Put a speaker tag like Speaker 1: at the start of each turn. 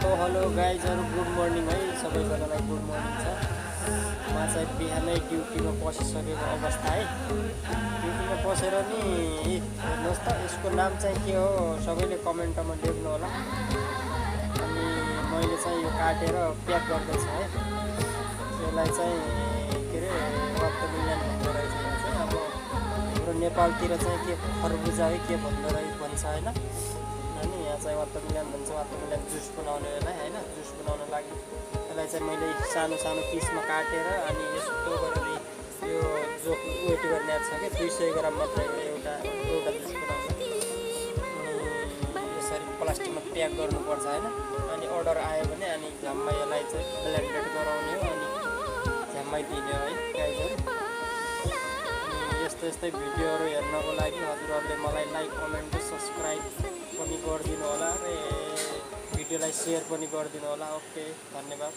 Speaker 1: Hello गाइजहरु good morning है सबैजनालाई good morning छ। म चाहिँ बिहानै ड्युटीमा पसिसकेको अवस्था है। ड्युटीमा पसेर नि हेर्नुहोस् त यसको नाम चाहिँ के हो सबैले कमेन्टमा लेख्नु होला। अनि मैले चाहिँ यो काटेर प्याक गर्दैछ है। यसलाई चाहिँ के अरे वाटरमेलन भन्दो रहेछ। यहाँ चाहिँ अब हाम्रो नेपालतिर चाहिँ के खरबुजा है के भन्दो रहेछ भन्छ हैन। अनि यहाँ चाहिँ वाटरमेलन भन्छ। वाटरमेलन जुस बनाउने यसलाई हैन। जुस बनाउन लागि यसलाई चाहिँ मैले सानो सानो पिसमा काटेर अनि यस्तो गरेर यो जो वेट गर्ने छ के 200 ग्राम मात्रै एउटा जुस बनाउँछ। अनि यसरी प्लास्टिकमा प्याक गर्नुपर्छ हैन। अनि अर्डर आयो भने अनि झ्याम्मै यसलाई चाहिँ ब्लेन्डेड गराउने हो अनि झ्याम्मै दिने हो है गाइजहरु। अनि यस्तै भिडियोहरु हेर्नको लागि हजुरहरुले मलाई लाइक कमेन्ट सब्स्क्राइब पनि गरिदिनु होला र भिडियोलाई शेयर पनि गरिदिनु होला। ओके धन्यवाद।